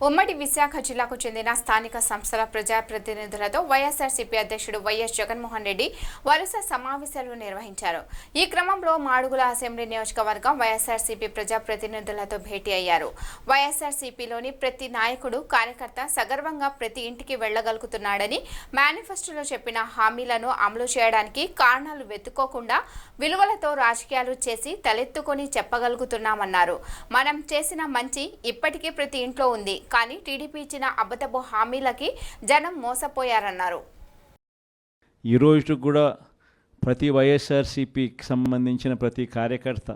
ఉమ్మడి విశాఖ జిల్లాకు చెందిన స్థానిక సంస్థల ప్రజాప్రతినిధులతో వైఎస్ఆర్సీపీ అధ్యక్షుడు వైఎస్ జగన్మోహన్ రెడ్డి వరుస సమావేశాలు నిర్వహించారు. ఈ క్రమంలో మాడుగుల అసెంబ్లీ నియోజకవర్గం వైఎస్ఆర్సీపీ ప్రజాప్రతినిధులతో భేటీ అయ్యారు. వైఎస్ఆర్సీపీలోని ప్రతి నాయకుడు కార్యకర్త సగర్వంగా ప్రతి ఇంటికి వెళ్లగలుగుతున్నాడని, మేనిఫెస్టోలో చెప్పిన హామీలను అమలు చేయడానికి కారణాలు వెతుక్కోకుండా విలువలతో రాజకీయాలు చేసి తలెత్తుకొని చెప్పగలుగుతున్నామన్నారు. మనం చేసిన మంచి ఇప్పటికీ ప్రతి ఇంట్లో ఉంది. కానీ టీడీపీ ఇచ్చిన అబద్ధపు హామీలకి జనం మోసపోయారన్నారు. ఈ రోజు కూడా ప్రతి వైఎస్ఆర్సీపీకి సంబంధించిన ప్రతి కార్యకర్త,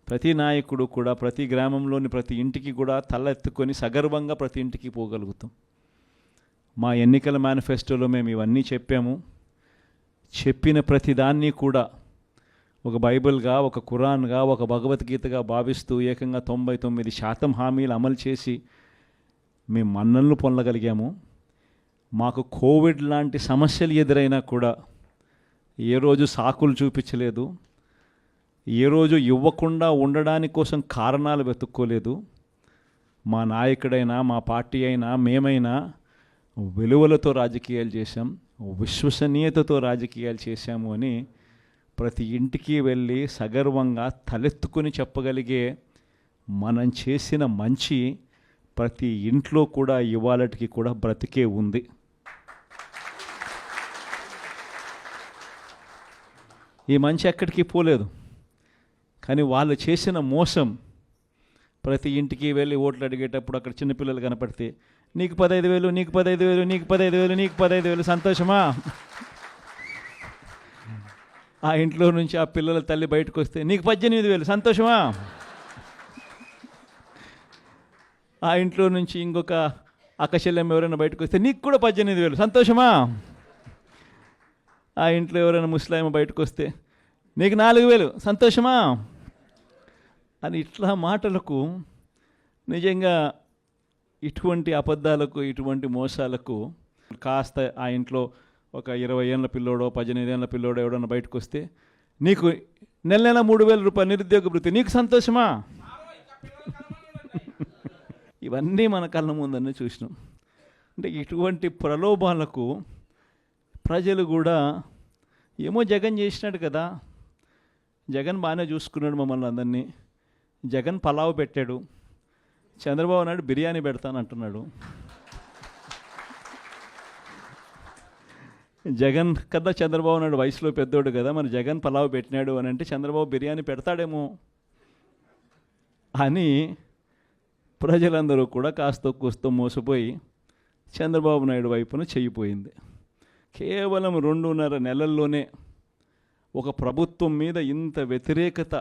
ప్రతి నాయకుడు కూడా ప్రతి గ్రామంలోని ప్రతి ఇంటికి కూడా తలెత్తుకొని సగర్వంగా ప్రతి ఇంటికి పోగలుగుతాం. మా ఎన్నికల మేనిఫెస్టోలో మేము ఇవన్నీ చెప్పాము. చెప్పిన ప్రతిదాన్ని కూడా ఒక బైబిల్గా, ఒక ఖురాన్గా, ఒక భగవద్గీతగా భావిస్తూ ఏకంగా 99% హామీలు అమలు చేసి మేము మన్ననలు పొందగలిగాము. మాకు కోవిడ్ లాంటి సమస్యలు ఎదురైనా కూడా ఏ రోజు సాకులు చూపించలేదు, ఏ రోజు ఇవ్వకుండా ఉండడానికి కోసం కారణాలు వెతుక్కోలేదు. మా నాయకుడైనా, మా పార్టీ అయినా, మేమైనా విలువలతో రాజకీయాలు చేశాం, విశ్వసనీయతతో రాజకీయాలు చేశాము అని ప్రతి ఇంటికి వెళ్ళి సగర్వంగా తలెత్తుకుని చెప్పగలిగే మనం చేసిన మంచి ప్రతి ఇంట్లో కూడా ఇవాళటికి కూడా బ్రతికే ఉంది. ఈ మంచి ఎక్కడికి పోలేదు. కానీ వాళ్ళు చేసిన మోసం, ప్రతి ఇంటికి వెళ్ళి ఓట్లు అడిగేటప్పుడు అక్కడ చిన్నపిల్లలు కనపడితే నీకు 15,000, నీకు 15,000, నీకు 15,000, నీకు 15,000, సంతోషమా? ఆ ఇంట్లో నుంచి ఆ పిల్లల తల్లి బయటకు వస్తే నీకు 18,000, సంతోషమా? ఆ ఇంట్లో నుంచి ఇంకొక అక్కచెల్లెమ్మ ఎవరైనా బయటకు వస్తే నీకు కూడా 18,000, సంతోషమా? ఆ ఇంట్లో ఎవరైనా ముస్లాం బయటకు వస్తే నీకు 4,000, సంతోషమా? అని ఇట్లా మాటలకు నిజంగా ఇటువంటి అబద్ధాలకు, ఇటువంటి మోసాలకు కాస్త ఆ ఇంట్లో ఒక 20 ఏళ్ళ పిల్లోడో, 18 ఏళ్ళ పిల్లోడో ఎవడన్నా బయటకు వస్తే నీకు నెల 3,000 రూపాయలు నిరుద్యోగ వృత్తి, నీకు సంతోషమా? ఇవన్నీ మన కళ్ళ ముందన్నీ చూసినాం. అంటే ఇటువంటి ప్రలోభాలకు ప్రజలు కూడా ఏమో జగన్ చేసినాడు కదా, జగన్ బాగానే చూసుకున్నాడు మమ్మల్ని అందరినీ, జగన్ పలావ్ పెట్టాడు, చంద్రబాబు నాయుడు బిర్యానీ పెడతానంటున్నాడు, జగన్ కదా చంద్రబాబు నాయుడు వయసులో పెద్దోడు కదా, మరి జగన్ పలావ్ పెట్టినాడు అని అంటే చంద్రబాబు బిర్యానీ పెడతాడేమో అని ప్రజలందరూ కూడా కాస్త కూస్తో మోసపోయి చంద్రబాబు నాయుడు వైపున చెయ్యిపోయింది. కేవలం 2.5 నెలల్లోనే ఒక ప్రభుత్వం మీద ఇంత వ్యతిరేకత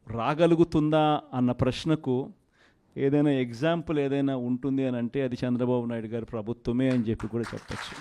రాగలుగుతుందా అన్న ప్రశ్నకు ఏదైనా ఎగ్జాంపుల్ ఏదైనా ఉంటుంది అని అంటే అది చంద్రబాబు నాయుడు గారి ప్రభుత్వమే అని చెప్పి కూడా చెప్పచ్చు.